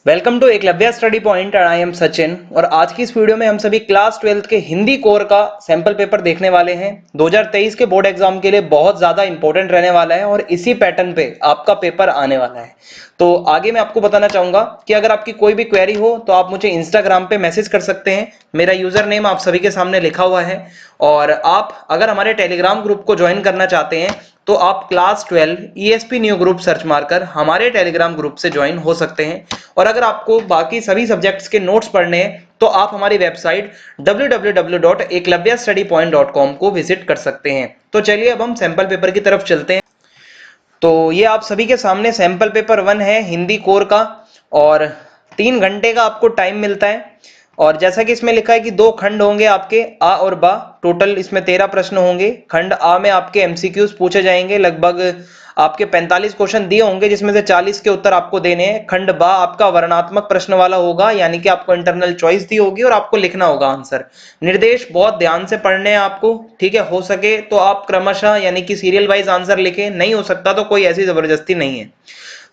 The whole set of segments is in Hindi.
Welcome to Eklavya study point and I am Sachin. और आज की इस वीडियो में हम सभी क्लास 12th के हिंदी कोर का सैंपल पेपर देखने वाले हैं। 2023 के बोर्ड एग्जाम के लिए बहुत ज्यादा इंपॉर्टेंट रहने वाला है और इसी पैटर्न पे आपका पेपर आने वाला है। तो आगे मैं आपको बताना चाहूंगा कि अगर आपकी कोई भी क्वेरी हो तो आप मुझे इंस्टाग्राम पे मैसेज कर सकते हैं। मेरा यूजर नेम आप सभी के सामने लिखा हुआ है। और आप अगर हमारे टेलीग्राम ग्रुप को ज्वाइन करना चाहते हैं तो आप class 12 ESP new group search मारकर हमारे टेलीग्राम ग्रुप से ज्वाइन हो सकते हैं। और अगर आपको बाकी सभी सब्जेक्ट्स के नोट्स पढ़ने हैं तो आप हमारी वेबसाइट www.eklavyastudypoint.com को विजिट कर सकते हैं। तो चलिए अब हम सैंपल पेपर की तरफ चलते हैं। तो ये आप सभी के सामने सैंपल पेपर 1 है हिंदी कोर का, और 3 घंटे का आपको टाइम मिलता है। और जैसा कि इसमें लिखा है कि 2 खंड होंगे आपके आ और बा। टोटल इसमें 13 प्रश्न होंगे। खंड आ में आपके एमसीक्यूज पूछे जाएंगे, लगभग आपके 45 क्वेश्चन दिए होंगे जिसमें से 40 के उत्तर आपको देने हैं। खंड बा आपका वर्णनात्मक प्रश्न वाला होगा, यानी कि आपको इंटरनल चॉइस दी होगी और आपको लिखना होगा आंसर। निर्देश बहुत ध्यान से पढ़ने हैं आपको, ठीक है। हो सके तो आप क्रमशः यानी कि सीरियल वाइज आंसर लिखें, नहीं हो सकता तो कोई ऐसी जबरदस्ती नहीं है।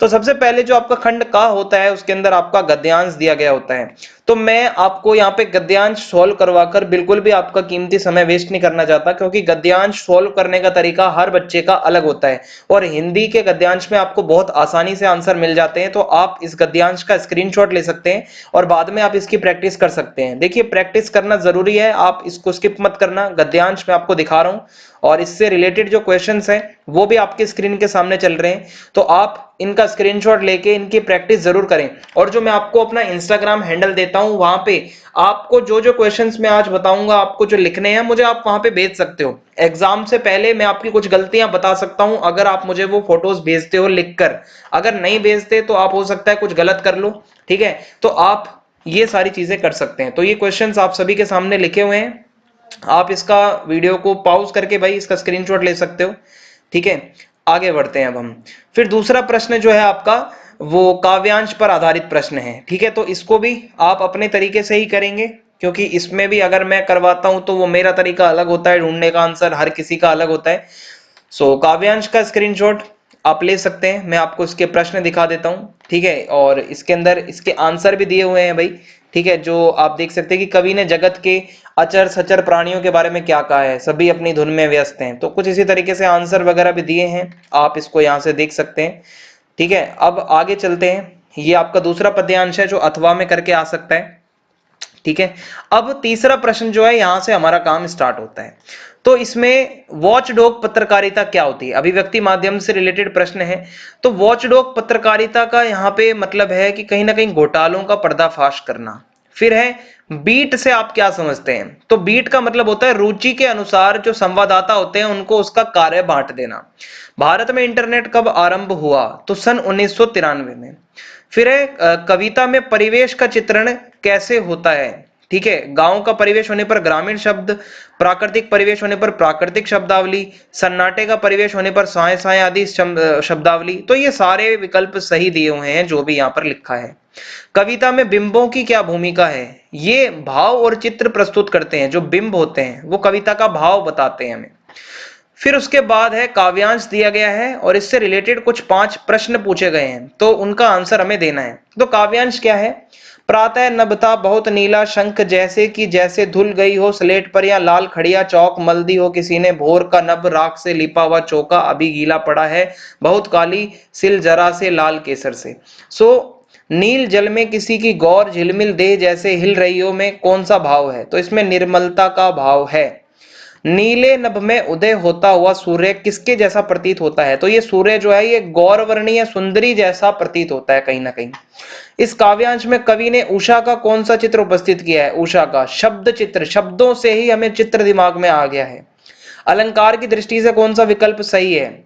तो सबसे पहले जो आपका खंड का होता है उसके अंदर आपका गद्यांश दिया गया होता है। तो मैं आपको यहाँ पे गद्यांश सॉल्व करवाकर बिल्कुल भी आपका कीमती समय वेस्ट नहीं करना चाहता, क्योंकि गद्यांश सॉल्व करने का तरीका हर बच्चे का अलग होता है। और हिंदी के गद्यांश में आपको बहुत आसानी से आंसर मिल जाते हैं, तो आप इस गद्यांश का स्क्रीनशॉट ले सकते हैं और बाद में आप इसकी प्रैक्टिस कर सकते हैं। देखिए, प्रैक्टिस करना जरूरी है, आप इसको स्किप मत करना। गद्यांश मैं आपको दिखा रहा हूं और इससे रिलेटेड जो क्वेश्चंस हैं वो भी आपके स्क्रीन के सामने चल रहे हैं, तो आप इनका स्क्रीनशॉट लेके इनकी प्रैक्टिस जरूर करें। और जो मैं आपको अपना इंस्टाग्राम हैंडल देता हूं वहां पे आपको जो जो क्वेश्चंस मैं आज बताऊंगा, आपको जो लिखने हैं, मुझे आप वहां पे भेज सकते हो। एग्जाम से पहले मैं आपकी कुछ गलतियां बता सकता हूं अगर आप मुझे वो फोटोज भेजते हो लिखकर। अगर नहीं भेजते तो आप हो सकता है कुछ गलत कर लो, ठीक है। तो आप ये सारी चीजें कर सकते हैं। तो ये क्वेश्चंस आप सभी के सामने लिखे हुए हैं, आप इसका वीडियो को पॉज करके भाई इसका स्क्रीनशॉट ले सकते हो, ठीक है। आगे बढ़ते हैं अब हम। फिर दूसरा प्रश्न जो है आपका वो काव्यांश पर आधारित प्रश्न है, ठीक है। तो इसको भी आप अपने तरीके से ही करेंगे, क्योंकि इसमें भी अगर मैं करवाता हूं तो वो मेरा तरीका अलग होता है ढूंढने का, आंसर हर किसी का अलग होता है। सो काव्यांश का स्क्रीनशॉट आप ले सकते हैं। मैं आपको इसके प्रश्न दिखा देता हूं, ठीक है। और इसके अंदर इसके आंसर भी दिए हुए हैं भाई, ठीक है। जो आप देख सकते हैं कि कवि ने जगत के अचर सचर प्राणियों के बारे में क्या कहा है, सभी अपनी धुन में व्यस्त हैं। तो कुछ इसी तरीके से आंसर वगैरह भी दिए हैं, आप इसको यहां से देख सकते हैं, ठीक है। अब आगे चलते हैं। ये आपका दूसरा पद्यांश है जो अथवा में करके आ सकता है, ठीक है। अब तीसरा प्रश्न जो है यहां से हमारा काम स्टार्ट होता है। तो इसमें वॉचडॉग पत्रकारिता क्या होती है, अभिव्यक्ति माध्यम से रिलेटेड प्रश्न है। तो वॉचडॉग पत्रकारिता का यहाँ पे मतलब है कि कहीं ना कहीं घोटालों का पर्दाफाश करना। फिर है बीट से आप क्या समझते हैं। तो बीट का मतलब होता है रुचि के अनुसार जो संवाददाता होते हैं उनको उसका कार्य बांट देना। भारत में इंटरनेट कब आरंभ हुआ, तो सन 1993 में। फिर है कविता में परिवेश का चित्रण कैसे होता है, ठीक है। गांव का परिवेश होने पर ग्रामीण शब्द, प्राकृतिक परिवेश होने पर प्राकृतिक शब्दावली, सन्नाटे का परिवेश होने पर साय साय आदि शब्दावली। तो ये सारे विकल्प सही दिए हुए हैं जो भी यहाँ पर लिखा है। कविता में बिंबों की क्या भूमिका है, ये भाव और चित्र प्रस्तुत करते हैं। जो बिंब होते हैं वो कविता का भाव बताते हैं हमें। फिर उसके बाद है काव्यांश दिया गया है और इससे रिलेटेड कुछ 5 प्रश्न पूछे गए हैं, तो उनका आंसर हमें देना है। तो काव्यांश क्या है। प्रातः नभता बहुत नीला शंख जैसे कि जैसे धुल गई हो स्लेट पर, या लाल खड़िया चौक मल दी हो किसी ने, भोर का नभ राख से लिपा हुआ चौका अभी गीला पड़ा है, बहुत काली सिल जरा से लाल केसर से। सो नील जल में किसी की गौर झिलमिल देह जैसे हिल रही हो में कौन सा भाव है, तो इसमें निर्मलता का भाव है। नीले नभ में उदय होता हुआ सूर्य किसके जैसा प्रतीत होता है, तो ये सूर्य जो है ये गौरवर्णीय सुंदरी जैसा प्रतीत होता है कहीं ना कहीं। इस काव्यांश में कवि ने उषा का कौन सा चित्र उपस्थित किया है, उषा का शब्द चित्र, शब्दों से ही हमें चित्र दिमाग में आ गया है। अलंकार की दृष्टि से कौन सा विकल्प सही है,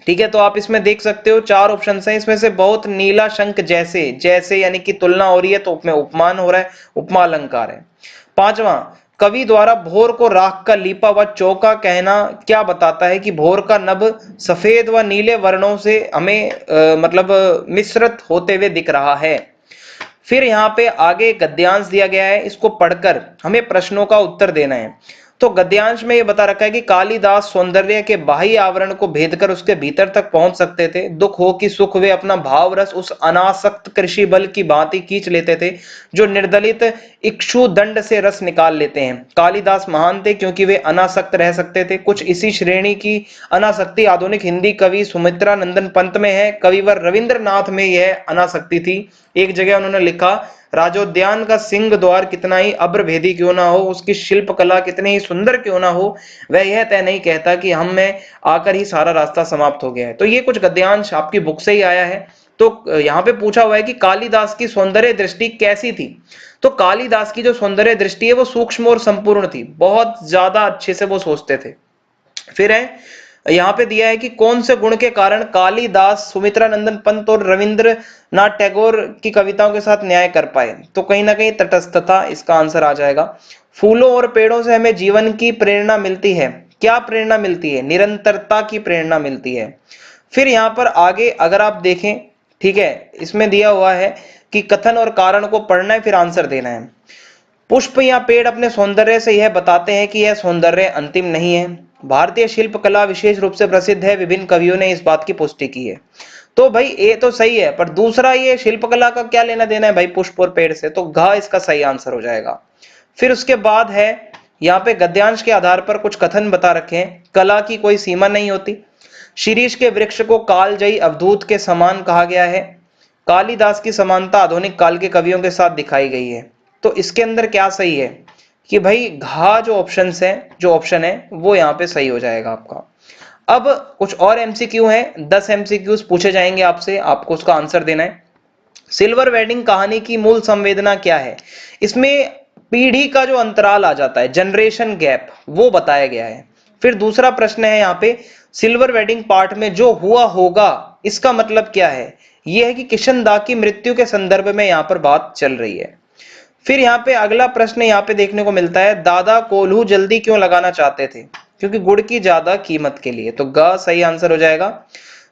ठीक है। तो आप इसमें देख सकते हो 4 ऑप्शन हैं, इसमें से बहुत नीला शंख जैसे, जैसे यानी कि तुलना हो रही है तो उसमें उपमान हो रहा है, उपमा अलंकार है। 5वां, कवि द्वारा भोर को राख का लीपा हुआ चौका कहना क्या बताता है कि भोर का नभ सफेद व नीले वर्णों से हमें मतलब मिश्रित होते हुए दिख रहा है। फिर यहाँ पे आगे गद्यांश दिया गया है, इसको पढ़कर हमें प्रश्नों का उत्तर देना है। तो गद्यांश में ये बता रखा है कि कालिदास सौंदर्य के बाह्य आवरण को भेदकर उसके भीतर तक पहुंच सकते थे। दुख हो कि सुख, वे अपना भाव रस उस अनासक्त कृषि बल की भांति खींच लेते थे जो निर्दलित इक्षु दंड से रस निकाल लेते हैं। कालिदास महान थे क्योंकि वे अनासक्त रह सकते थे। कुछ इसी श्रेणी की अनासक्ति आधुनिक हिंदी कवि सुमित्रा नंदन पंत में है। कविवर रविंद्रनाथ में यह अनासक्ति थी। एक जगह उन्होंने लिखा, राजोद्यान का सिंह द्वार कितना ही अब्रभेदी क्यों ना हो, उसकी शिल्प कला कितनी ही सुंदर क्यों ना हो, वह यह तय नहीं कहता कि हम में आकर ही सारा रास्ता समाप्त हो गया है। तो ये कुछ गद्यांश आपकी बुक से ही आया है। तो यहाँ पे पूछा हुआ है कि कालिदास की सौंदर्य दृष्टि कैसी थी। तो कालिदास की जो सौंदर्य दृष्टि है वो सूक्ष्म और संपूर्ण थी, बहुत ज्यादा अच्छे से वो सोचते थे। फिर है यहाँ पे दिया है कि कौन से गुण के कारण कालिदास सुमित्रा नंदन पंत और रविंद्रनाथ टैगोर की कविताओं के साथ न्याय कर पाए। तो कहीं ना कहीं तटस्थता इसका आंसर आ जाएगा। फूलों और पेड़ों से हमें जीवन की प्रेरणा मिलती है। क्या प्रेरणा मिलती है? निरंतरता की प्रेरणा मिलती है। फिर यहाँ पर आगे अगर आप देखें, ठीक है, इसमें दिया हुआ है कि कथन और कारण को पढ़ना है, फिर आंसर देना है। पुष्प या पेड़ अपने सौंदर्य से यह बताते हैं कि यह सौंदर्य अंतिम नहीं है। भारतीय शिल्प कला विशेष रूप से प्रसिद्ध है। विभिन्न कवियों ने इस बात की पुष्टि की है। तो भाई ये तो सही है, पर दूसरा ये शिल्प कला का क्या लेना देना है भाई पुष्प और पेड़ से? तो घ इसका सही आंसर हो जाएगा। फिर उसके बाद है यहाँ पे गद्यांश के आधार पर कुछ कथन बता रखे हैं। कला की कोई सीमा नहीं होती। शीरीष के वृक्ष को कालजयी अवधूत के समान कहा गया है। कालिदास की समानता आधुनिक काल के कवियों के साथ दिखाई गई है। तो इसके अंदर क्या सही है कि भाई घा जो ऑप्शन है वो यहाँ पे सही हो जाएगा आपका। अब कुछ और एमसीक्यू हैं, 10 एमसीक्यूज पूछे जाएंगे आपसे, आपको उसका आंसर देना है। सिल्वर वेडिंग कहानी की मूल संवेदना क्या है? इसमें पीढ़ी का जो अंतराल आ जाता है, जनरेशन गैप, वो बताया गया है। फिर दूसरा प्रश्न है यहाँ पे, सिल्वर वेडिंग पार्ट में जो हुआ होगा इसका मतलब क्या है? यह है कि किशन दा की मृत्यु के संदर्भ में यहाँ पर बात चल रही है। फिर यहाँ पे अगला प्रश्न यहाँ पे देखने को मिलता है, दादा कोल्हू जल्दी क्यों लगाना चाहते थे? क्योंकि गुड़ की ज्यादा कीमत के लिए। तो ग सही आंसर हो जाएगा।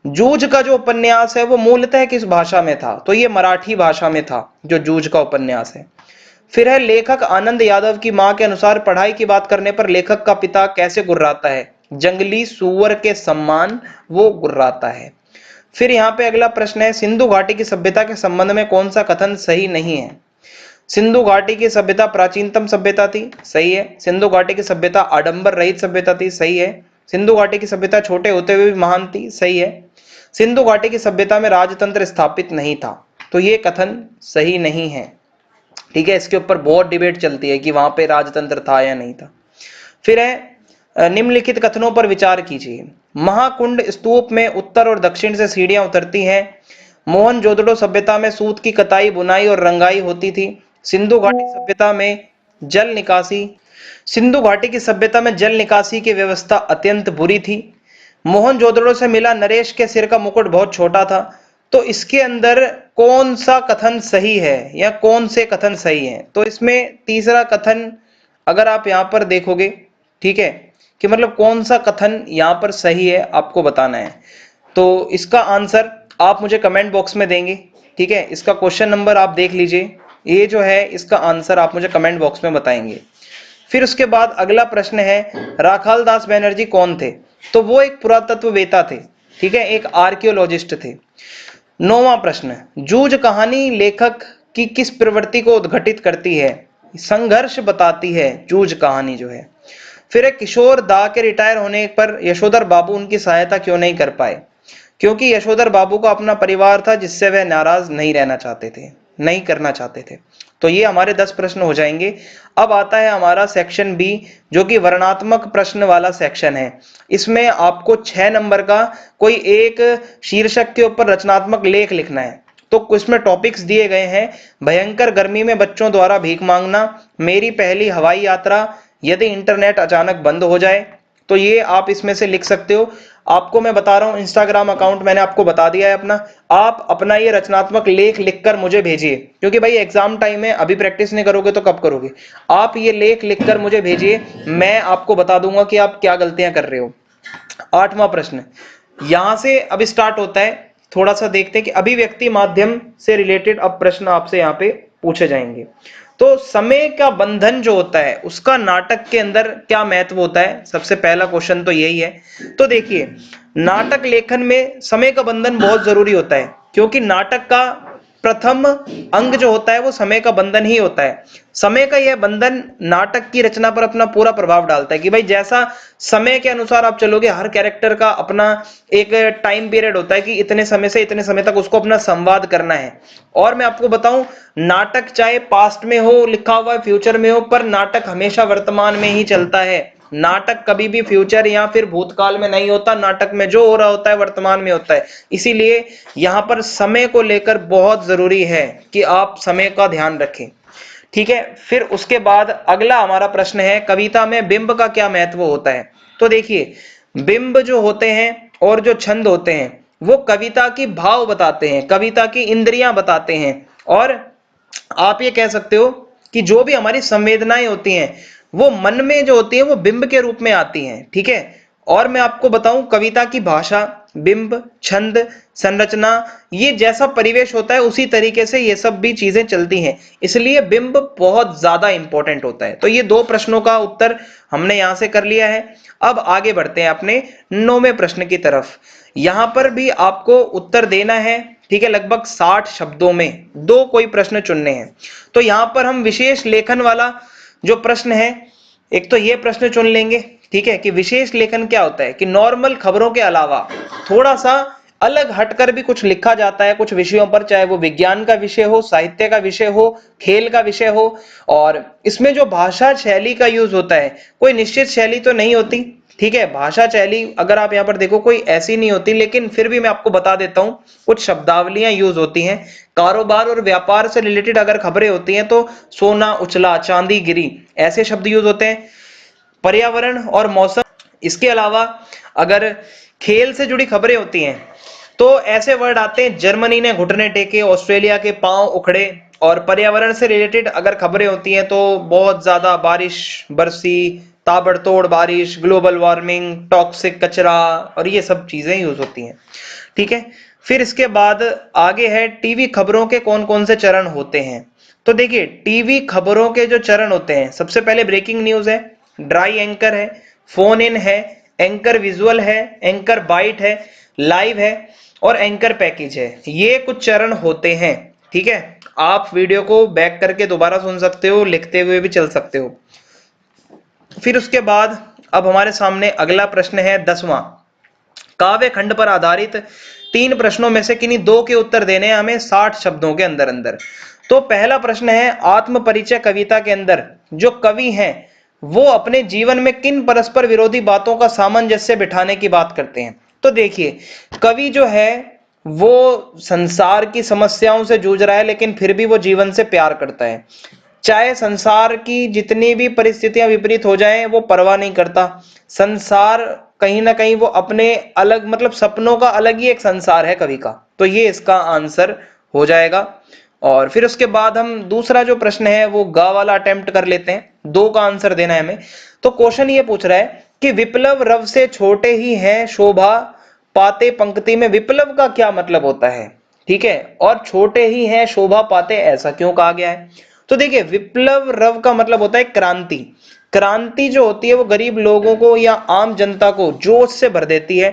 जूझ का जो उपन्यास है वो मूलतः किस भाषा में था? तो ये मराठी भाषा में था जो जूझ का उपन्यास है। फिर है, लेखक आनंद यादव की मां के अनुसार पढ़ाई की बात करने पर लेखक का पिता कैसे गुर्राता है? जंगली सूअर के सम्मान वो गुर्राता है। फिर यहाँ पे अगला प्रश्न है, सिंधु घाटी की सभ्यता के संबंध में कौन सा कथन सही नहीं है? सिंधु घाटी की सभ्यता प्राचीनतम सभ्यता थी, सही है। सिंधु घाटी की सभ्यता आडंबर रहित सभ्यता थी, सही है। सिंधु घाटी की सभ्यता छोटे होते हुए भी महान थी, सही है। सिंधु घाटी की सभ्यता में राजतंत्र स्थापित नहीं था, तो ये कथन सही नहीं है। ठीक है, इसके ऊपर बहुत डिबेट चलती है कि वहां पे राजतंत्र था या नहीं था। फिर है, निम्नलिखित कथनों पर विचार कीजिए। महाकुंड स्तूप में उत्तर और दक्षिण से सीढ़ियां उतरती हैं। मोहनजोदड़ो सभ्यता में सूत की कताई, बुनाई और रंगाई होती थी। सिंधु घाटी सभ्यता में जल निकासी सिंधु घाटी की सभ्यता में जल निकासी की व्यवस्था अत्यंत बुरी थी। मोहनजोदड़ो से मिला नरेश के सिर का मुकुट बहुत छोटा था। तो इसके अंदर कौन सा कथन सही है या कौन से कथन सही है? तो इसमें तीसरा कथन अगर आप यहां पर देखोगे, ठीक है, कि मतलब कौन सा कथन यहां पर सही है आपको बताना है। तो इसका आंसर आप मुझे कमेंट बॉक्स में देंगे। ठीक है, इसका क्वेश्चन नंबर आप देख लीजिए, ये जो है इसका आंसर आप मुझे कमेंट बॉक्स में बताएंगे। फिर उसके बाद अगला प्रश्न है, राखाल दास बैनर्जी कौन थे? तो वो एक पुरातत्ववेता थे, ठीक है, एक आर्कियोलॉजिस्ट थे। 9वां प्रश्न, जूझ कहानी लेखक की किस प्रवृत्ति को उद्घटित करती है? संघर्ष बताती है जूझ कहानी जो है। फिर एक, किशोर दा के रिटायर होने पर यशोधर बाबू उनकी सहायता क्यों नहीं कर पाए? क्योंकि यशोधर बाबू का अपना परिवार था जिससे वह नाराज नहीं रहना चाहते थे, नहीं करना चाहते थे। तो ये हमारे 10 प्रश्न हो जाएंगे। अब आता है हमारा सेक्शन बी, जो कि वर्णनात्मक प्रश्न वाला सेक्शन है। इसमें आपको 6 नंबर का कोई एक शीर्षक के ऊपर रचनात्मक लेख लिखना है। तो इसमें टॉपिक्स दिए गए हैं, भयंकर गर्मी में बच्चों द्वारा भीख मांगना, मेरी पहली हवाई यात्रा, यदि इंटरनेट अचानक बंद हो जाए। तो ये आप इसमें से लिख सकते हो। आपको मैं बता रहा हूं, इंस्टाग्राम अकाउंट मैंने आपको बता दिया है अपना। आप अपना ये रचनात्मक लेख लिखकर मुझे भेजिए, क्योंकि भाई एग्जाम टाइम है, अभी प्रैक्टिस नहीं करोगे तो कब करोगे। आप ये लेख लिखकर मुझे भेजिए, मैं आपको बता दूंगा कि आप क्या गलतियां कर रहे हो। 8वां प्रश्न यहां से अब स्टार्ट होता है। थोड़ा सा देखते हैं कि अभिव्यक्ति माध्यम से रिलेटेड अब प्रश्न आपसे यहाँ पे पूछे जाएंगे। तो समय का बंधन जो होता है उसका नाटक के अंदर क्या महत्व होता है, सबसे पहला क्वेश्चन तो यही है। तो देखिए, नाटक लेखन में समय का बंधन बहुत जरूरी होता है, क्योंकि नाटक का प्रथम अंग जो होता है वो समय का बंधन ही होता है। समय का यह बंधन नाटक की रचना पर अपना पूरा प्रभाव डालता है कि भाई जैसा समय के अनुसार आप चलोगे, हर कैरेक्टर का अपना एक टाइम पीरियड होता है कि इतने समय से इतने समय तक उसको अपना संवाद करना है। और मैं आपको बताऊं, नाटक चाहे पास्ट में हो लिखा हुआ है, फ्यूचर में हो, पर नाटक हमेशा वर्तमान में ही चलता है। नाटक कभी भी फ्यूचर या फिर भूतकाल में नहीं होता, नाटक में जो हो रहा होता है वर्तमान में होता है। इसीलिए यहां पर समय को लेकर बहुत जरूरी है कि आप समय का ध्यान रखें। ठीक है, फिर उसके बाद अगला हमारा प्रश्न है, कविता में बिंब का क्या महत्व होता है। तो देखिए, बिंब जो होते हैं और जो छंद होते हैं वो कविता की भाव बताते हैं, कविता की इंद्रियां बताते हैं। और आप ये कह सकते हो कि जो भी हमारी संवेदनाएं होती हैं वो मन में जो होती है वो बिंब के रूप में आती हैं। ठीक है, और मैं आपको बताऊं, कविता की भाषा, बिंब, छंद, संरचना, ये जैसा परिवेश होता है उसी तरीके से ये सब भी चीजें चलती हैं। इसलिए बिंब बहुत ज्यादा इंपॉर्टेंट होता है। तो ये दो प्रश्नों का उत्तर हमने यहां से कर लिया है। अब आगे बढ़ते हैं अपने 9वें प्रश्न की तरफ। यहां पर भी आपको उत्तर देना है। ठीक है, लगभग 60 शब्दों में दो कोई प्रश्न चुनने हैं। तो यहां पर हम विशेष लेखन वाला जो प्रश्न है, एक तो ये प्रश्न चुन लेंगे। ठीक है, कि विशेष लेखन क्या होता है, कि नॉर्मल खबरों के अलावा थोड़ा सा अलग हटकर भी कुछ लिखा जाता है कुछ विषयों पर, चाहे वो विज्ञान का विषय हो, साहित्य का विषय हो, खेल का विषय हो। और इसमें जो भाषा शैली का यूज होता है, कोई निश्चित शैली तो नहीं होती। ठीक है, भाषा शैली अगर आप यहाँ पर देखो कोई ऐसी नहीं होती, लेकिन फिर भी मैं आपको बता देता हूँ, कुछ शब्दावलियां यूज होती हैं। कारोबार और व्यापार से रिलेटेड अगर खबरें होती हैं तो सोना उछला, चांदी गिरी, ऐसे शब्द यूज होते हैं। पर्यावरण और मौसम, इसके अलावा अगर खेल से जुड़ी खबरें होती हैं तो ऐसे वर्ड आते हैं, जर्मनी ने घुटने टेके, ऑस्ट्रेलिया के पांव उखड़े। और पर्यावरण से रिलेटेड अगर खबरें होती हैं तो बहुत ज्यादा बारिश बरसी, ताबड़तोड़ बारिश, ग्लोबल वार्मिंग, टॉक्सिक कचरा, और ये सब चीजें यूज होती हैं। ठीक है, फिर इसके बाद आगे है, टीवी खबरों के कौन कौन से चरण होते हैं। तो देखिए, टीवी खबरों के जो चरण होते हैं, सबसे पहले ब्रेकिंग न्यूज है, ड्राई एंकर है, फोन इन है, एंकर विजुअल है, एंकर बाइट है, लाइव है, और एंकर पैकेज है। ये कुछ चरण होते हैं। ठीक है, आप वीडियो को बैक करके दोबारा सुन सकते हो, लिखते हुए भी चल सकते हो। फिर उसके बाद अब हमारे सामने अगला प्रश्न है 10वां, काव्य खंड पर आधारित 3 प्रश्नों में से किन्हीं 2 के उत्तर देने हैं हमें 60 शब्दों के अंदर अंदर। तो पहला प्रश्न है, आत्म परिचय कविता के अंदर जो कवि हैं वो अपने जीवन में किन परस्पर विरोधी बातों का सामंजस्य बिठाने की बात करते हैं। तो देखिए, कवि जो है वो संसार की समस्याओं से जूझ रहा है, लेकिन फिर भी वो जीवन से प्यार करता है। चाहे संसार की जितनी भी परिस्थितियां विपरीत हो जाएं वो परवाह नहीं करता। संसार कहीं ना कहीं वो अपने अलग, मतलब सपनों का अलग ही एक संसार है कवि का। तो ये इसका आंसर हो जाएगा। और फिर उसके बाद हम दूसरा जो प्रश्न है वो गा वाला अटेम्प्ट कर लेते हैं, 2 का आंसर देना है हमें। तो क्वेश्चन ये पूछ रहा है कि विप्लव रव से छोटे ही हैं शोभा पाते पंक्ति में विप्लव का क्या मतलब होता है। ठीक है, और छोटे ही हैं शोभा पाते ऐसा क्यों कहा गया है। तो देखिए, विप्लव रव का मतलब होता है क्रांति। क्रांति जो होती है वो गरीब लोगों को या आम जनता को जोश से भर देती है।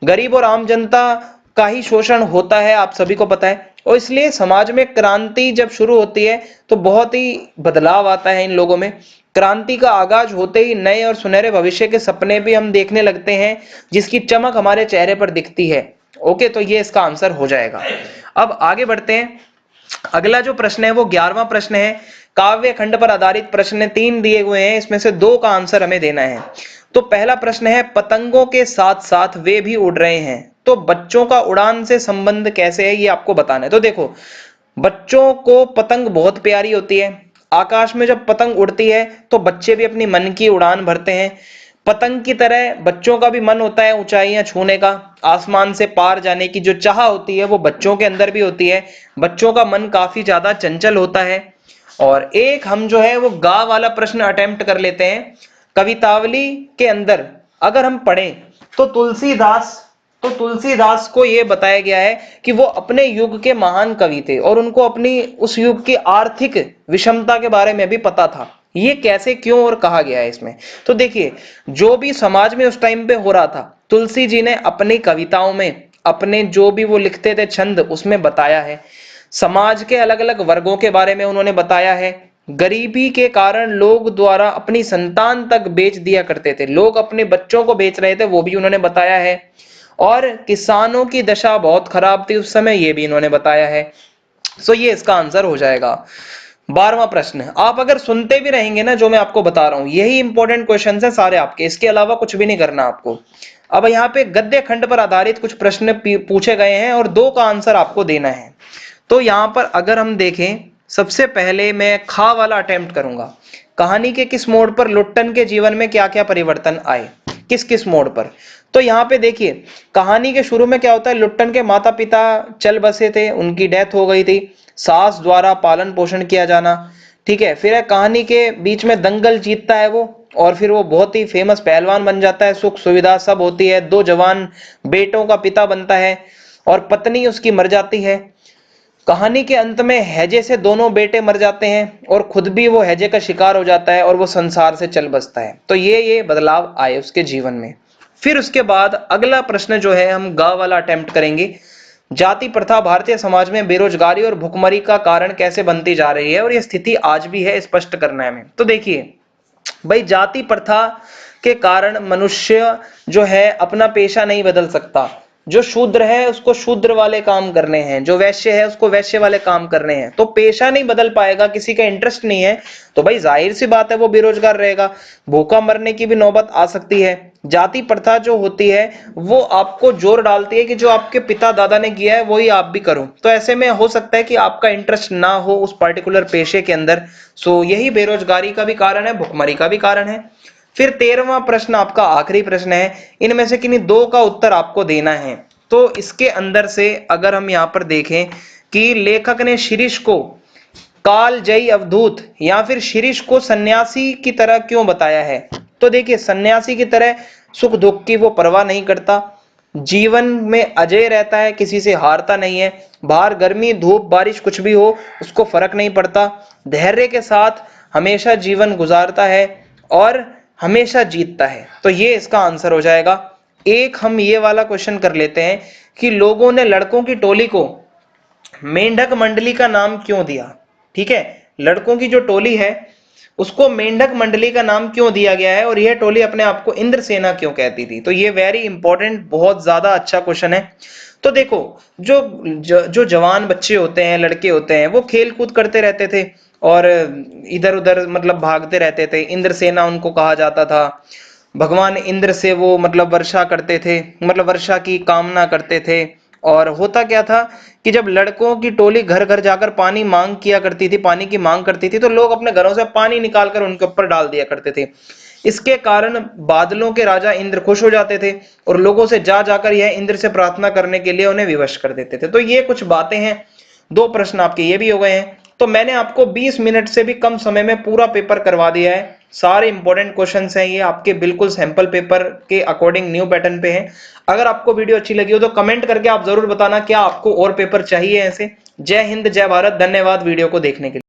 गरीब और आम जनता का ही शोषण होता है, आप सभी को पता है। और इसलिए समाज में क्रांति जब शुरू होती है तो बहुत ही बदलाव आता है इन लोगों में। क्रांति का आगाज होते ही नए और सुनहरे भविष्य के सपने भी हम देखने लगते हैं, जिसकी चमक हमारे चेहरे पर दिखती है। ओके, तो ये इसका आंसर हो जाएगा। अब आगे बढ़ते हैं। अगला जो प्रश्न है वो 11वां प्रश्न है, काव्य खंड पर आधारित प्रश्न 3 दिए हुए हैं, इसमें से 2 का आंसर हमें देना है। तो पहला प्रश्न है, पतंगों के साथ साथ वे भी उड़ रहे हैं, तो बच्चों का उड़ान से संबंध कैसे है ये आपको बताना है। तो देखो, बच्चों को पतंग बहुत प्यारी होती है। आकाश में जब पतंग उड़ती है तो बच्चे भी अपनी मन की उड़ान भरते हैं। पतंग की तरह बच्चों का भी मन होता है ऊंचाइयां छूने का, आसमान से पार जाने की जो चाह होती है वो बच्चों के अंदर भी होती है। बच्चों का मन काफी ज्यादा चंचल होता है। और एक हम जो है वो गा वाला प्रश्न अटेम्प्ट कर लेते हैं। कवितावली के अंदर अगर हम पढ़ें तो तो तुलसीदास को यह बताया गया है कि वो अपने युग के महान कवि थे और उनको अपनी उस युग की आर्थिक विषमता के बारे में भी पता था। ये कैसे, क्यों और कहा गया है इसमें? तो देखिए, जो भी समाज में उस टाइम पे हो रहा था, तुलसी जी ने अपनी कविताओं में, अपने जो भी वो लिखते थे छंद, उसमें बताया है। समाज के अलग अलग वर्गों के बारे में उन्होंने बताया है। गरीबी के कारण लोग द्वारा अपनी संतान तक बेच दिया करते थे, लोग अपने बच्चों को बेच रहे थे, वो भी उन्होंने बताया है। और किसानों की दशा बहुत खराब थी उस समय, ये भी इन्होंने बताया है। सो ये इसका आंसर हो जाएगा। 12वां प्रश्न, आप अगर सुनते भी रहेंगे ना जो मैं आपको बता रहा हूं, यही इंपॉर्टेंट क्वेश्चन है सारे आपके, इसके अलावा कुछ भी नहीं करना आपको। अब यहाँ पे गद्य खंड पर आधारित कुछ प्रश्न पूछे गए हैं और 2 का आंसर आपको देना है। तो यहाँ पर अगर हम देखें, सबसे पहले मैं खा वाला अटेम्प्ट करूंगा। कहानी के किस मोड़ पर लुट्टन के जीवन में क्या क्या परिवर्तन आए, किस किस मोड़ पर? तो यहाँ पे देखिए, कहानी के शुरू में क्या होता है, लुट्टन के माता पिता चल बसे थे, उनकी डेथ हो गई थी, सास द्वारा पालन पोषण किया जाना, ठीक है। फिर कहानी के बीच में दंगल जीतता है वो, और फिर वो बहुत ही फेमस पहलवान बन जाता है, सुख सुविधा सब होती है, 2 जवान बेटों का पिता बनता है और पत्नी उसकी मर जाती है। कहानी के अंत में हैजे से दोनों बेटे मर जाते हैं और खुद भी वो हैजे का शिकार हो जाता है और वो संसार से चल बसता है। तो ये बदलाव आए उसके जीवन में। फिर उसके बाद अगला प्रश्न जो है, हम गा वाला अटेम्प्ट करेंगे। जाति प्रथा भारतीय समाज में बेरोजगारी और भुखमरी का कारण कैसे बनती जा रही है और ये स्थिति आज भी है, स्पष्ट करना है हमें। तो देखिए भाई, जाति प्रथा के कारण मनुष्य जो है अपना पेशा नहीं बदल सकता। जो शूद्र है उसको शूद्र वाले काम करने हैं, जो वैश्य है उसको वैश्य वाले काम करने हैं। तो पेशा नहीं बदल पाएगा, किसी का इंटरेस्ट नहीं है, तो भाई जाहिर सी बात है वो बेरोजगार रहेगा, भूखा मरने की भी नौबत आ सकती है। जाति प्रथा जो होती है वो आपको जोर डालती है कि जो आपके पिता दादा ने किया है वही आप भी करो। तो ऐसे में हो सकता है कि आपका इंटरेस्ट ना हो उस पर्टिकुलर पेशे के अंदर। सो यही बेरोजगारी का भी कारण है, भुखमरी का भी कारण है। फिर 13वां प्रश्न आपका आखिरी प्रश्न है, इनमें से किन्हीं 2 का उत्तर आपको देना है। तो इसके अंदर से अगर हम यहाँ पर देखें कि लेखक ने शिरीष को कालजयी अवधूत या फिर शिरीष को सन्यासी की तरह क्यों बताया है? तो देखिए, सन्यासी की तरह सुख दुख की वो परवाह नहीं करता, जीवन में अजय रहता है, किसी से हारता नहीं है, बाहर गर्मी धूप बारिश कुछ भी हो उसको फर्क नहीं पड़ता, धैर्य के साथ हमेशा जीवन गुजारता है और हमेशा जीतता है। तो ये इसका आंसर हो जाएगा। एक हम ये वाला क्वेश्चन कर लेते हैं कि लोगों ने लड़कों की टोली को मेंढक मंडली का नाम क्यों दिया? ठीक है, लड़कों की जो टोली है उसको मेंढक मंडली का नाम क्यों दिया गया है और यह टोली अपने आप को इंद्रसेना क्यों कहती थी? तो ये वेरी इंपॉर्टेंट, बहुत ज्यादा अच्छा क्वेश्चन है। तो देखो, जो जवान बच्चे होते हैं, लड़के होते हैं, वो खेल कूद करते रहते थे और इधर उधर मतलब भागते रहते थे, इंद्रसेना उनको कहा जाता था। भगवान इंद्र से वो मतलब वर्षा करते थे, मतलब वर्षा की कामना करते थे। और होता क्या था कि जब लड़कों की टोली घर घर जाकर पानी मांग किया करती थी, पानी की मांग करती थी, तो लोग अपने घरों से पानी निकालकर उनके ऊपर डाल दिया करते थे। इसके कारण बादलों के राजा इंद्र खुश हो जाते थे और लोगों से जा जाकर यह इंद्र से प्रार्थना करने के लिए उन्हें विवश कर देते थे। तो ये कुछ बातें हैं। 2 प्रश्न आपके ये भी हो गए हैं। तो मैंने आपको 20 मिनट से भी कम समय में पूरा पेपर करवा दिया है। सारे इंपॉर्टेंट क्वेश्चंस हैं ये आपके, बिल्कुल सैंपल पेपर के अकॉर्डिंग न्यू पैटर्न पे हैं। अगर आपको वीडियो अच्छी लगी हो तो कमेंट करके आप जरूर बताना क्या आपको और पेपर चाहिए ऐसे। जय हिंद, जय भारत, धन्यवाद वीडियो को देखने के लिए।